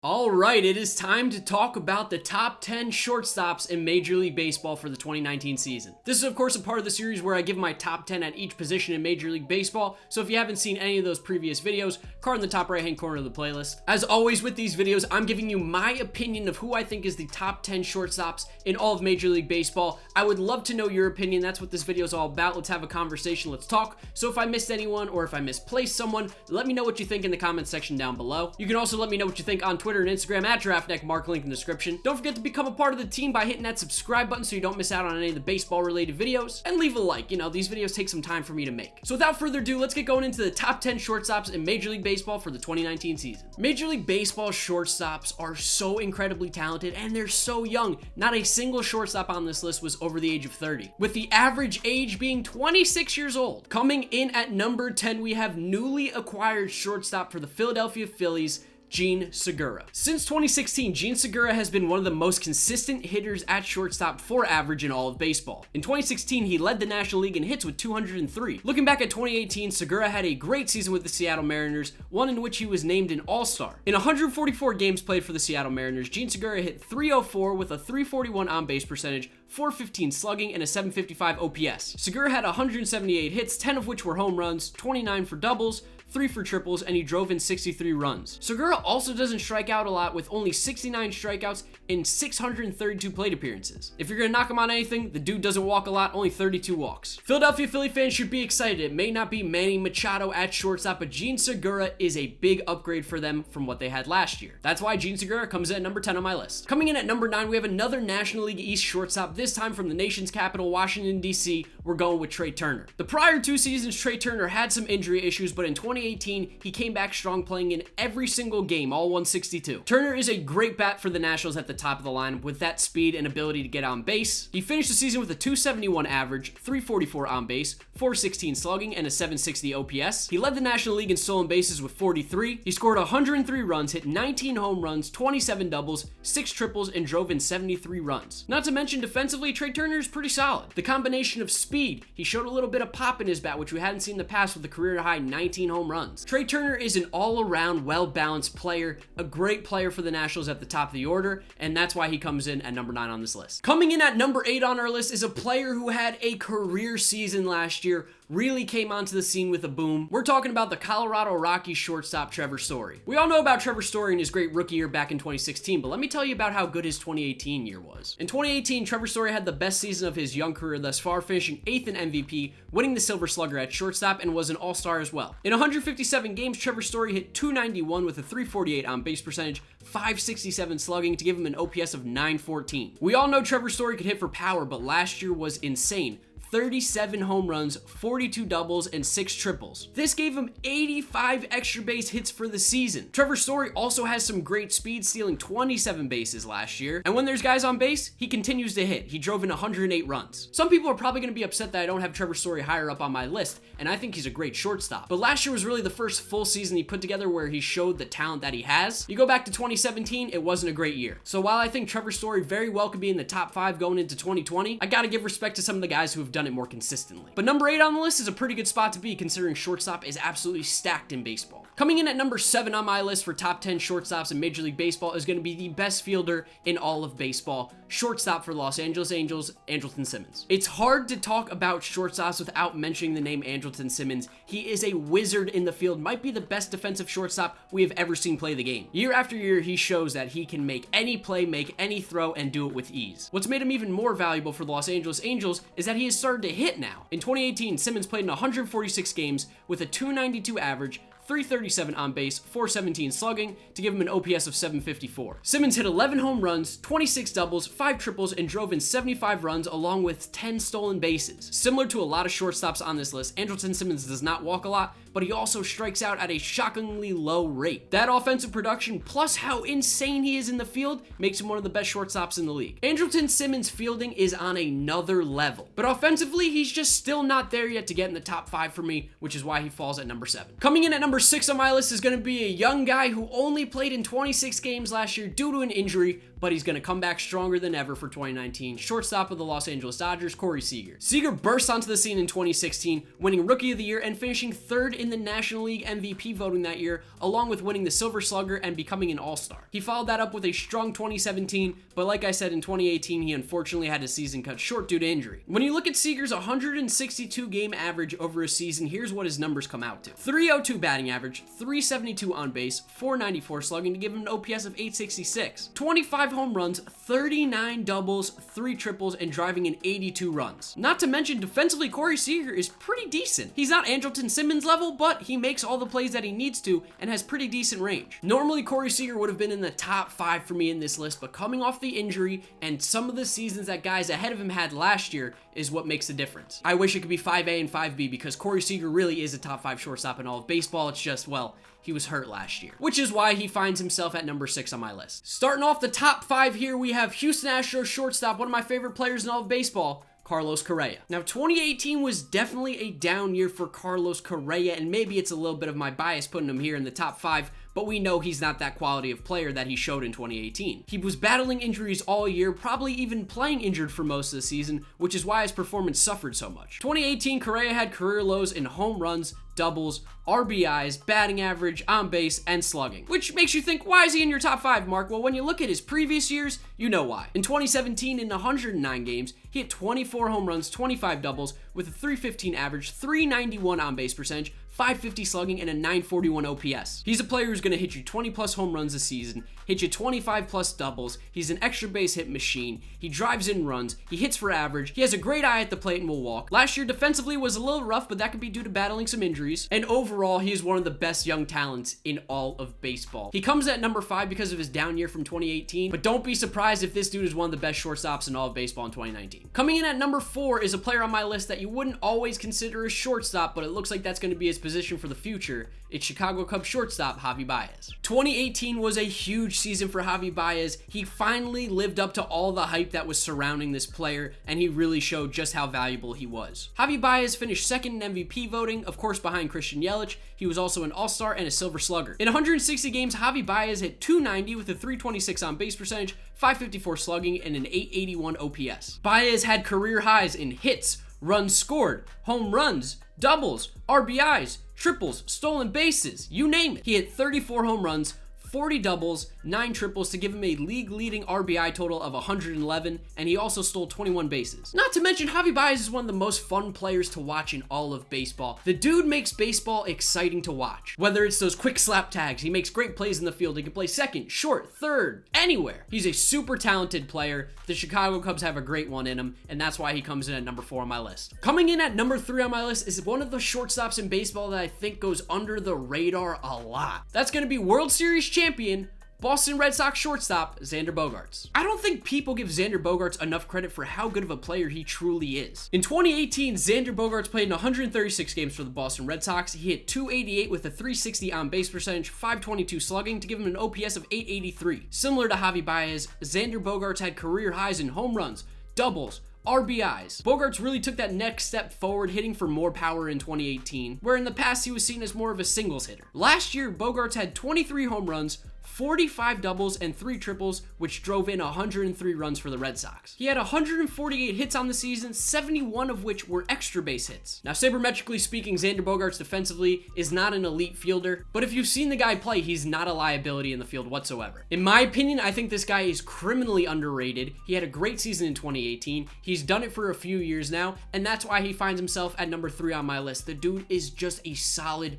All right, it is time to talk about the top 10 shortstops in Major League Baseball for the 2019 season. This is, of course, a part of the series where I give my top 10 at each position in Major League Baseball, so if you haven't seen any of those previous videos, card in the top right-hand corner of the playlist. As always with these videos, I'm giving you my opinion of who I think is the top 10 shortstops in all of Major League Baseball. I would love to know your opinion. That's what this video is all about. Let's have a conversation. Let's talk. So if I missed anyone or if I misplaced someone, let me know what you think in the comments section down below. You can also let me know what you think on Twitter and Instagram at GiraffeNeckMarc, link in the description. Don't forget to become a part of the team by hitting that subscribe button so you don't miss out on any of the baseball related videos, and leave a like. You know, these videos take some time for me to make. So without further ado, let's get going into the top 10 shortstops in Major League Baseball for the 2019 season. Major League Baseball shortstops are so incredibly talented and they're so young. Not a single shortstop on this list was over the age of 30, with the average age being 26 years old. Coming in at number 10, we have newly acquired shortstop for the Philadelphia Phillies, Jean Segura. Since 2016, Jean Segura has been one of the most consistent hitters at shortstop for average in all of baseball. In 2016, he led the National League in hits with 203. Looking back at 2018, Segura had a great season with the Seattle Mariners, one in which he was named an All-Star. In 144 games played for the Seattle Mariners, Jean Segura hit .304 with a .341 on-base percentage, .415 slugging, and a .755 OPS. Segura had 178 hits, 10 of which were home runs, 29 for doubles, 3 for triples, and he drove in 63 runs. Segura also doesn't strike out a lot, with only 69 strikeouts in 632 plate appearances. If you're gonna knock him on anything, the dude doesn't walk a lot, only 32 walks. Philadelphia Philly fans should be excited. It may not be Manny Machado at shortstop, but Jean Segura is a big upgrade for them from what they had last year. That's why Jean Segura comes in at number 10 on my list. Coming in at number 9, we have another National League East shortstop, this time from the nation's capital, Washington, D.C. We're going with Trey Turner. The prior 2 seasons, Trey Turner had some injury issues, but in 2018, he came back strong, playing in every single game, all 162. Turner is a great bat for the Nationals at the top of the lineup with that speed and ability to get on base. He finished the season with a .271 average, .344 on base, .416 slugging, and a .760 OPS. He led the National League in stolen bases with 43. He scored 103 runs, hit 19 home runs, 27 doubles, 6 triples, and drove in 73 runs. Not to mention defensively, Trey Turner is pretty solid. The combination of speed, he showed a little bit of pop in his bat, which we hadn't seen in the past with a career-high 19 home runs. Trey Turner is an all-around, well-balanced player, a great player for the Nationals at the top of the order, and that's why he comes in at number 9 on this list. Coming in at number 8 on our list is a player who had a career season last year, really came onto the scene with a boom. We're talking about the Colorado Rockies shortstop Trevor Story. We all know about Trevor Story and his great rookie year back in 2016, but let me tell you about how good his 2018 year was. In 2018, Trevor Story had the best season of his young career thus far, finishing 8th in MVP, winning the Silver Slugger at shortstop, and was an all-star as well. In 157 games, Trevor Story hit .291 with a .348 on base percentage, .567 slugging to give him an OPS of .914. We all know Trevor Story could hit for power, but last year was insane. 37 home runs, 42 doubles, and 6 triples. This gave him 85 extra base hits for the season. Trevor Story also has some great speed, stealing 27 bases last year, and when there's guys on base, he continues to hit. He drove in 108 runs. Some people are probably going to be upset that I don't have Trevor Story higher up on my list, and I think he's a great shortstop. But last year was really the first full season he put together where he showed the talent that he has. You go back to 2017, it wasn't a great year. So while I think Trevor Story very well could be in the top 5 going into 2020, I gotta give respect to some of the guys who have done it more consistently. But number 8 on the list is a pretty good spot to be, considering shortstop is absolutely stacked in baseball. Coming in at number 7 on my list for top 10 shortstops in Major League Baseball is going to be the best fielder in all of baseball, shortstop for Los Angeles Angels, Andrelton Simmons. It's hard to talk about shortstops without mentioning the name Andrelton Simmons. He is a wizard in the field, might be the best defensive shortstop we have ever seen play the game. Year after year, he shows that he can make any play, make any throw, and do it with ease. What's made him even more valuable for the Los Angeles Angels is that he has started to hit now. In 2018, Simmons played in 146 games with a .292 average, .337 on base, .417 slugging to give him an OPS of .754. Simmons hit 11 home runs, 26 doubles, 5 triples, and drove in 75 runs along with 10 stolen bases. Similar to a lot of shortstops on this list, Andrelton Simmons does not walk a lot, but he also strikes out at a shockingly low rate. That offensive production, plus how insane he is in the field, makes him one of the best shortstops in the league. Andrelton Simmons' fielding is on another level, but offensively, he's just still not there yet to get in the top 5 for me, which is why he falls at number 7. Coming in at number Number 6 on my list is going to be a young guy who only played in 26 games last year due to an injury, but he's going to come back stronger than ever for 2019. Shortstop of the Los Angeles Dodgers, Corey Seager. Seager burst onto the scene in 2016, winning Rookie of the Year and finishing 3rd in the National League MVP voting that year, along with winning the Silver Slugger and becoming an All-Star. He followed that up with a strong 2017, but like I said, in 2018, he unfortunately had his season cut short due to injury. When you look at Seager's 162 game average over a season, here's what his numbers come out to. 302 batting average, 372 on base, 494 slugging to give him an OPS of 866. 25 home runs, 39 doubles, 3 triples, and driving in 82 runs. Not to mention, defensively, Corey Seager is pretty decent. He's not Andrelton Simmons level, but he makes all the plays that he needs to and has pretty decent range. Normally, Corey Seager would have been in the top 5 for me in this list, but coming off the injury and some of the seasons that guys ahead of him had last year is what makes the difference. I wish it could be 5A and 5B because Corey Seager really is a top 5 shortstop in all of baseball. It's just, well, he was hurt last year, which is why he finds himself at number 6 on my list. Starting off the top 5 here, we have Houston Astros shortstop, one of my favorite players in all of baseball, Carlos Correa. Now, 2018 was definitely a down year for Carlos Correa, and maybe it's a little bit of my bias putting him here in the top 5, but we know he's not that quality of player that he showed in 2018. He was battling injuries all year, probably even playing injured for most of the season, which is why his performance suffered so much. 2018, Correa had career lows in home runs, doubles, RBIs, batting average, on base, and slugging. Which makes you think, why is he in your top 5, Mark? Well, when you look at his previous years, you know why. In 2017, in 109 games, he hit 24 home runs, 25 doubles, with a 315 average, 391 on base percentage, 550 slugging, and a 941 OPS. He's a player who's going to hit you 20 plus home runs a season, hit you 25 plus doubles. He's an extra base hit machine. He drives in runs. He hits for average. He has a great eye at the plate and will walk. Last year defensively was a little rough, but that could be due to battling some injuries. And overall, he is one of the best young talents in all of baseball. He comes at number 5 because of his down year from 2018, but don't be surprised if this dude is one of the best shortstops in all of baseball in 2019. Coming in at number 4 is a player on my list that you wouldn't always consider a shortstop, but it looks like that's going to be his position for the future. It's Chicago Cubs shortstop Javy Baez. 2018 was a huge season for Javy Baez. He finally lived up to all the hype that was surrounding this player, and he really showed just how valuable he was. Javy Baez finished 2nd in MVP voting, of course behind Christian Yelich. He was also an All-Star and a Silver Slugger. In 160 games, Javy Baez hit 290 with a 326 on base percentage, 554 slugging, and an 881 OPS. Baez had career highs in hits, runs scored, home runs, doubles, RBIs, triples, stolen bases, you name it. He hit 34 home runs, 40 doubles, 9 triples to give him a league-leading RBI total of 111, and he also stole 21 bases. Not to mention, Javy Baez is one of the most fun players to watch in all of baseball. The dude makes baseball exciting to watch. Whether it's those quick slap tags, he makes great plays in the field. He can play second, short, third, anywhere. He's a super talented player. The Chicago Cubs have a great one in him, and that's why he comes in at number 4 on my list. Coming in at number 3 on my list is one of the shortstops in baseball that I think goes under the radar a lot. That's going to be World Series champion, Boston Red Sox shortstop, Xander Bogaerts. I don't think people give Xander Bogaerts enough credit for how good of a player he truly is. In 2018, Xander Bogaerts played in 136 games for the Boston Red Sox. He hit 288 with a 360 on base percentage, 522 slugging to give him an OPS of 883. Similar to Javy Baez, Xander Bogaerts had career highs in home runs, doubles, RBIs. Bogaerts really took that next step forward, hitting for more power in 2018, where in the past he was seen as more of a singles hitter. Last year, Bogaerts had 23 home runs, 45 doubles, and 3 triples, which drove in 103 runs for the Red Sox. He had 148 hits on the season, 71 of which were extra base hits. Now, sabermetrically speaking, Xander Bogaerts defensively is not an elite fielder, but if you've seen the guy play, he's not a liability in the field whatsoever. In my opinion, I think this guy is criminally underrated. He had a great season in 2018. He's done it for a few years now, and that's why he finds himself at number 3 on my list. The dude is just a solid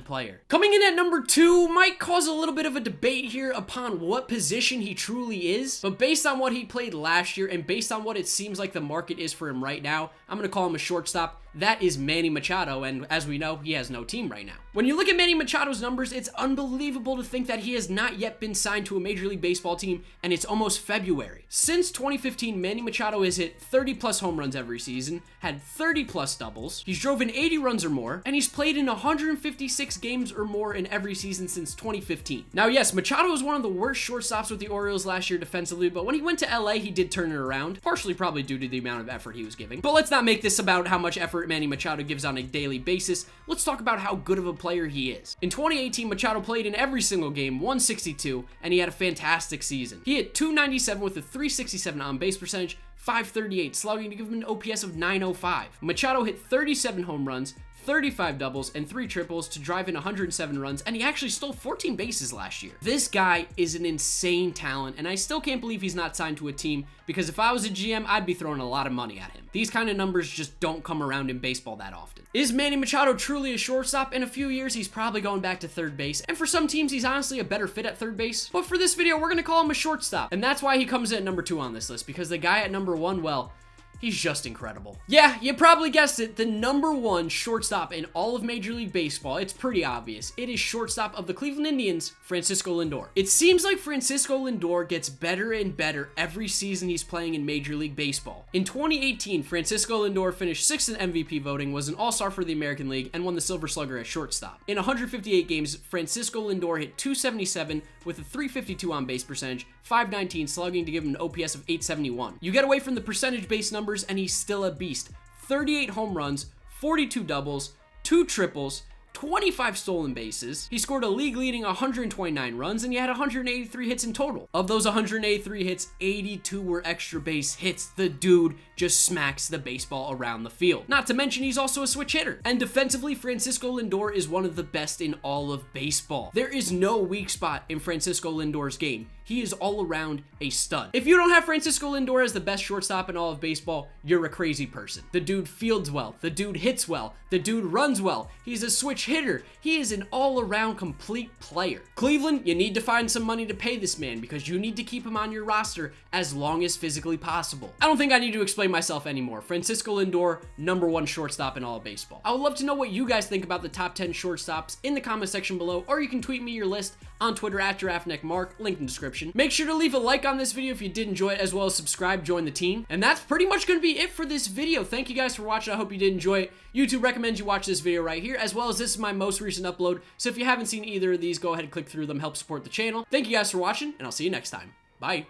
player. Coming in at number 2 might cause a little bit of a debate here upon what position he truly is, but based on what he played last year and based on what it seems like the market is for him right now, I'm going to call him a shortstop. That is Manny Machado, and as we know, he has no team right now. When you look at Manny Machado's numbers, it's unbelievable to think that he has not yet been signed to a Major League Baseball team, and it's almost February. Since 2015, Manny Machado has hit 30 plus home runs every season, had 30 plus doubles, he's drove in 80 runs or more, and he's played in 156 games or more in every season since 2015. Now, yes, Machado was one of the worst shortstops with the Orioles last year defensively, but when he went to LA, he did turn it around, partially probably due to the amount of effort he was giving. But let's not make this about how much effort effort Manny Machado gives on a daily basis, let's talk about how good of a player he is. In 2018, Machado played in every single game, 162, and he had a fantastic season. He hit .297 with a .367 on-base percentage, .538 slugging to give him an OPS of .905. Machado hit 37 home runs, 35 doubles, and 3 triples to drive in 107 runs, and he actually stole 14 bases last year. This guy is an insane talent, and I still can't believe he's not signed to a team, because if I was a GM, I'd be throwing a lot of money at him. These kind of numbers just don't come around in baseball that often. Is Manny Machado truly a shortstop? In a few years, he's probably going back to third base, and for some teams, he's honestly a better fit at third base. But for this video, we're gonna call him a shortstop, and that's why he comes in at number 2 on this list, because the guy at number 1, well, he's just incredible. Yeah, you probably guessed it, the number 1 shortstop in all of Major League Baseball. It's pretty obvious. It is shortstop of the Cleveland Indians, Francisco Lindor. It seems like Francisco Lindor gets better and better every season he's playing in Major League Baseball. In 2018, Francisco Lindor finished 6th in MVP voting, was an all-star for the American League, and won the Silver Slugger at shortstop. In 158 games, Francisco Lindor hit .277 with a .352 on-base percentage, .519 slugging to give him an OPS of .871. You get away from the percentage-based numbers, and he's still a beast. 38 home runs, 42 doubles, 2 triples, 25 stolen bases. He scored a league-leading 129 runs, and he had 183 hits in total. Of those 183 hits, 82 were extra base hits. The dude just smacks the baseball around the field. Not to mention, he's also a switch hitter. And defensively, Francisco Lindor is one of the best in all of baseball. There is no weak spot in Francisco Lindor's game. He is all around a stud. If you don't have Francisco Lindor as the best shortstop in all of baseball, you're a crazy person. The dude fields well. The dude hits well. The dude runs well. He's a switch hitter. He is an all-around complete player. Cleveland, you need to find some money to pay this man because you need to keep him on your roster as long as physically possible. I don't think I need to explain myself anymore. Francisco Lindor, number 1 shortstop in all of baseball. I would love to know what you guys think about the top 10 shortstops in the comment section below, or you can tweet me your list on Twitter at GiraffeNeckMarc, link in the description. Make sure to leave a like on this video if you did enjoy it, as well as subscribe, join the team. And that's pretty much going to be it for this video. Thank you guys for watching. I hope you did enjoy it. YouTube recommends you watch this video right here, as well as this is my most recent upload. So if you haven't seen either of these, go ahead and click through them, help support the channel. Thank you guys for watching, and I'll see you next time. Bye.